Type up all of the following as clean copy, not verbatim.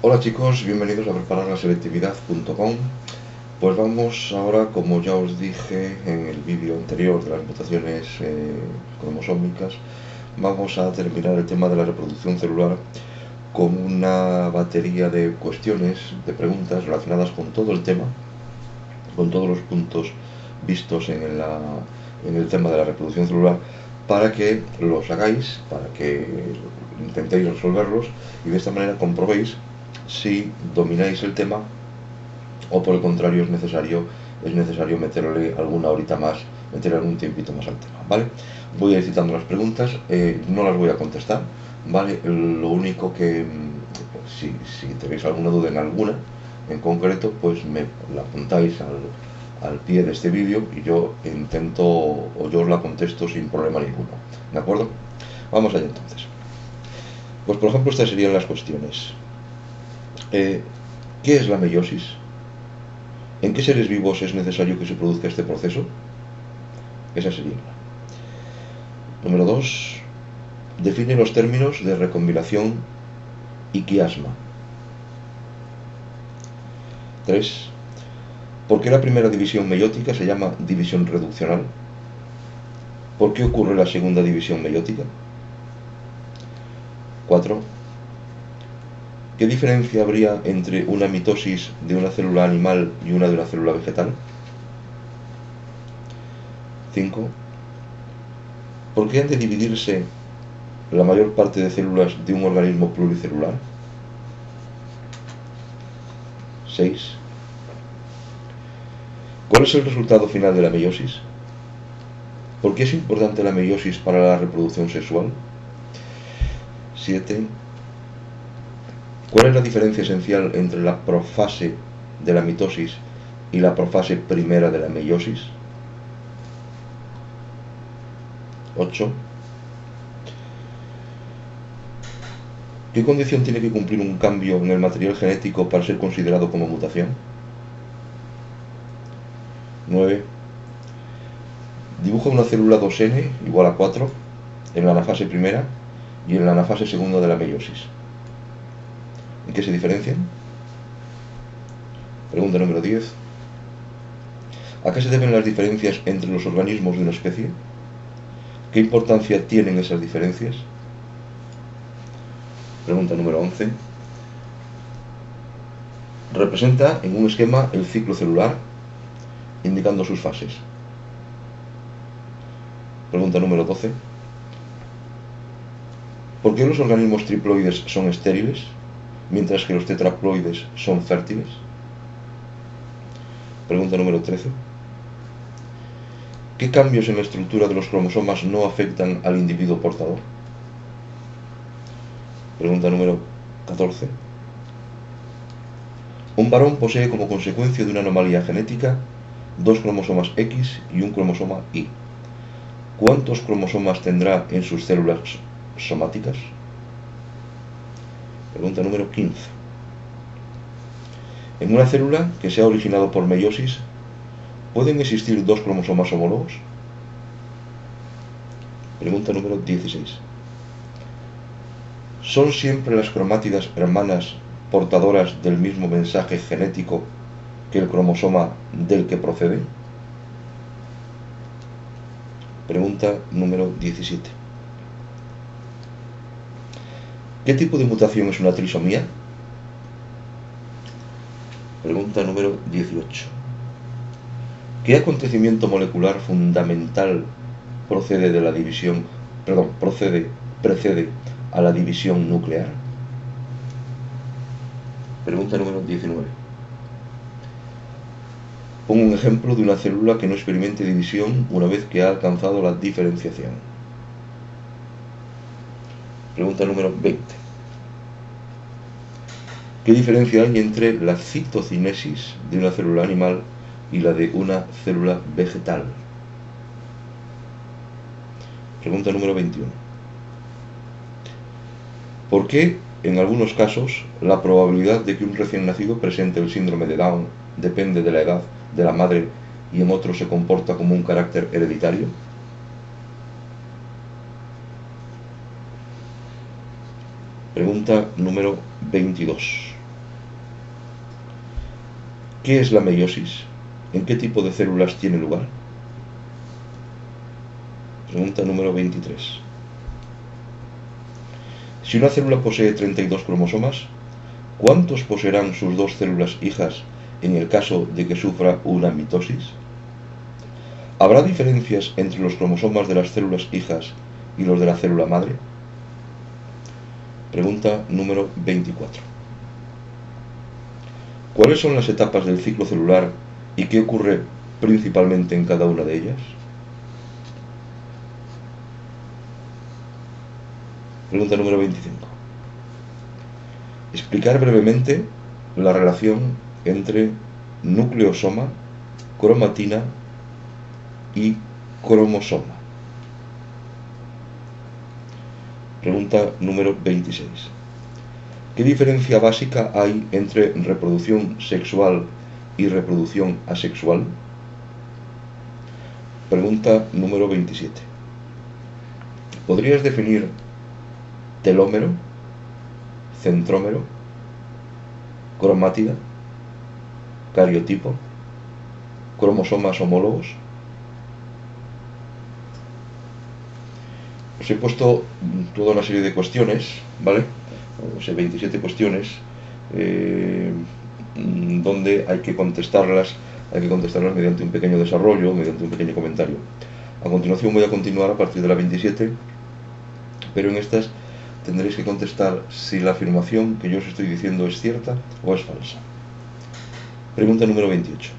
Hola chicos, bienvenidos a prepararlaselectividad.com. Pues vamos ahora, como ya os dije en el vídeo anterior de las mutaciones cromosómicas, vamos a terminar el tema de la reproducción celular con una batería de cuestiones, de preguntas relacionadas con todo el tema, con todos los puntos vistos en el tema de la reproducción celular, para que los hagáis, para que intentéis resolverlos y de esta manera comprobéis si domináis el tema o por el contrario es necesario meterle alguna horita más, meterle algún tiempito más al tema, ¿vale? Voy a ir citando las preguntas, no las voy a contestar, ¿vale? Lo único que, si tenéis alguna duda en alguna en concreto, pues me la apuntáis al pie de este vídeo y yo intento, o yo os la contesto sin problema ninguno, ¿de acuerdo? Vamos allá entonces. Pues por ejemplo estas serían las cuestiones. ¿Qué es la meiosis? ¿En qué seres vivos es necesario que se produzca este proceso? Esa sería una. Número 2. Define los términos de recombinación y quiasma. 3. ¿Por qué la primera división meiótica se llama división reduccional? ¿Por qué ocurre la segunda división meiótica? 4. ¿Qué diferencia habría entre una mitosis de una célula animal y una de una célula vegetal? 5. ¿Por qué han de dividirse la mayor parte de células de un organismo pluricelular? 6. ¿Cuál es el resultado final de la meiosis? ¿Por qué es importante la meiosis para la reproducción sexual? 7. ¿Cuál es la diferencia esencial entre la profase de la mitosis y la profase primera de la meiosis? 8. ¿Qué condición tiene que cumplir un cambio en el material genético para ser considerado como mutación? 9. Dibuja una célula 2N igual a 4 en la anafase primera y en la anafase segunda de la meiosis. ¿En qué se diferencian? Pregunta número 10. ¿A qué se deben las diferencias entre los organismos de una especie? ¿Qué importancia tienen esas diferencias? Pregunta número 11. Representa en un esquema el ciclo celular, indicando sus fases. Pregunta número 12. ¿Por qué los organismos triploides son estériles, mientras que los tetraploides son fértiles? Pregunta número 13. ¿Qué cambios en la estructura de los cromosomas no afectan al individuo portador? Pregunta número 14. Un varón posee como consecuencia de una anomalía genética 2 cromosomas X y un cromosoma Y. ¿Cuántos cromosomas tendrá en sus células somáticas? Pregunta número 15. En una célula que se ha originado por meiosis, ¿pueden existir 2 cromosomas homólogos? Pregunta número 16. ¿Son siempre las cromátidas hermanas portadoras del mismo mensaje genético que el cromosoma del que proceden? Pregunta número 17. ¿Qué tipo de mutación es una trisomía? Pregunta número 18. ¿Qué acontecimiento molecular fundamental precede a la división nuclear? Pregunta número 19. Pongo un ejemplo de una célula que no experimente división una vez que ha alcanzado la diferenciación. Pregunta número 20. ¿Qué diferencia hay entre la citocinesis de una célula animal y la de una célula vegetal? Pregunta número 21. ¿Por qué, en algunos casos, la probabilidad de que un recién nacido presente el síndrome de Down depende de la edad de la madre y en otros se comporta como un carácter hereditario? Pregunta número 22. ¿Qué es la meiosis? ¿En qué tipo de células tiene lugar? Pregunta número 23. Si una célula posee 32 cromosomas, ¿cuántos poseerán sus dos células hijas en el caso de que sufra una mitosis? ¿Habrá diferencias entre los cromosomas de las células hijas y los de la célula madre? Pregunta número 24. ¿Cuáles son las etapas del ciclo celular y qué ocurre principalmente en cada una de ellas? Pregunta número 25. Explicar brevemente la relación entre nucleosoma, cromatina y cromosoma. Pregunta número 26. ¿Qué diferencia básica hay entre reproducción sexual y reproducción asexual? Pregunta número 27. ¿Podrías definir telómero, centrómero, cromátida, cariotipo, cromosomas homólogos? Os he puesto toda una serie de cuestiones, ¿vale? 27 cuestiones donde hay que contestarlas mediante un pequeño desarrollo, mediante un pequeño comentario. A continuación voy a continuar a partir de la 27, pero en estas tendréis que contestar si la afirmación que yo os estoy diciendo es cierta o es falsa. Pregunta número 28.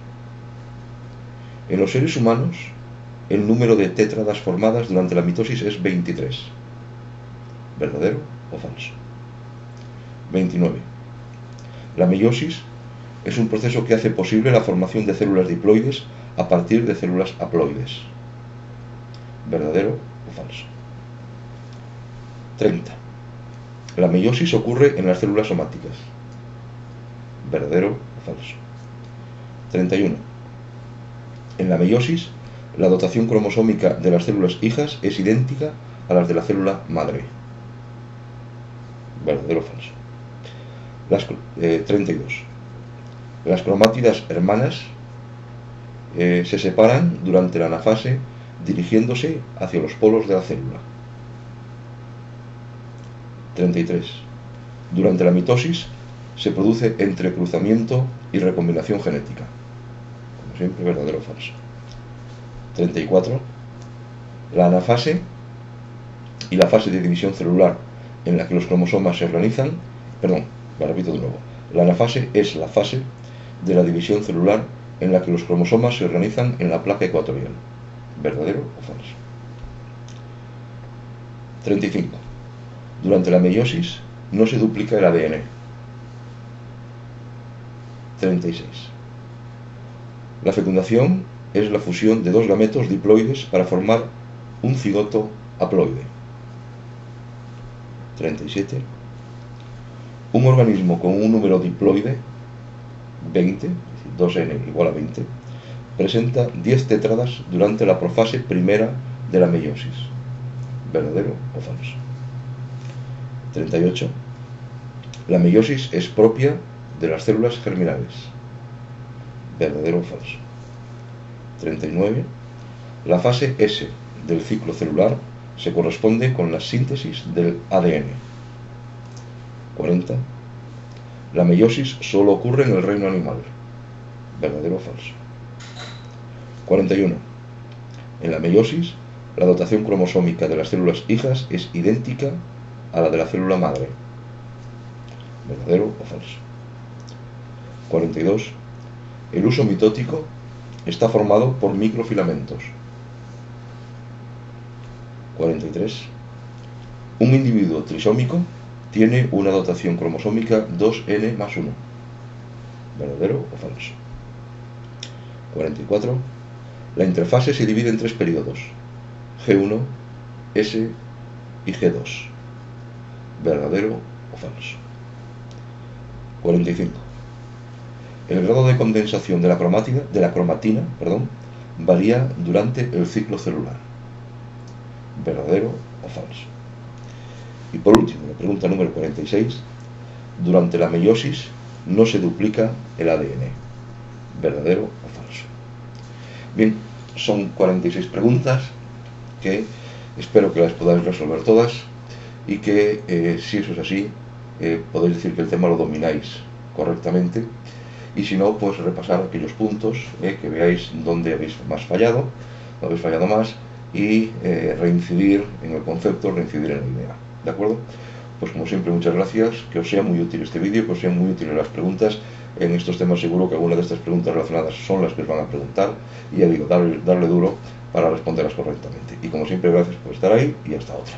En los seres humanos, el número de tétradas formadas durante la mitosis es 23. ¿Verdadero o falso? 29. La meiosis es un proceso que hace posible la formación de células diploides a partir de células haploides. ¿Verdadero o falso? 30. La meiosis ocurre en las células somáticas. ¿Verdadero o falso? 31. En la meiosis, la dotación cromosómica de las células hijas es idéntica a las de la célula madre. ¿Verdadero o falso? 32. Las cromátidas hermanas se separan durante la anafase dirigiéndose hacia los polos de la célula. 33. Durante la mitosis se produce entrecruzamiento y recombinación genética. Como siempre, verdadero o falso. 34. La anafase y la fase de división celular en la que los cromosomas se organizan, la repito de nuevo. La anafase es la fase de la división celular en la que los cromosomas se organizan en la placa ecuatorial. ¿Verdadero o falso? 35. Durante la meiosis no se duplica el ADN. 36. La fecundación es la fusión de dos gametos diploides para formar un cigoto haploide. 37. Un organismo con un número diploide 20, es decir, 2n igual a 20, presenta 10 tétradas durante la profase primera de la meiosis. ¿Verdadero o falso? 38. La meiosis es propia de las células germinales. ¿Verdadero o falso? 39. La fase S del ciclo celular se corresponde con la síntesis del ADN. 40. La meiosis solo ocurre en el reino animal. ¿Verdadero o falso? 41. En la meiosis, la dotación cromosómica de las células hijas es idéntica a la de la célula madre. ¿Verdadero o falso? 42. El huso mitótico está formado por microfilamentos. 43. Un individuo trisómico tiene una dotación cromosómica 2n más 1. ¿Verdadero o falso? 44. La interfase se divide en tres periodos: G1, S y G2. ¿Verdadero o falso? 45. El grado de condensación de la cromatina, varía durante el ciclo celular. ¿Verdadero o falso? Y por último, la pregunta número 46. Durante la meiosis no se duplica el ADN. verdadero o falso. Bien, son 46 preguntas que espero que las podáis resolver todas y que, si eso es así, podéis decir que el tema lo domináis correctamente, y si no, pues repasar aquellos puntos, que veáis dónde habéis más fallado, dónde habéis fallado más, y reincidir en el concepto, reincidir en la idea. ¿De acuerdo? Pues como siempre, muchas gracias, que os sea muy útil este vídeo, que os sean muy útiles las preguntas. En estos temas seguro que alguna de estas preguntas relacionadas son las que os van a preguntar, y ya digo, darle duro para responderlas correctamente. Y como siempre, gracias por estar ahí, y hasta otra.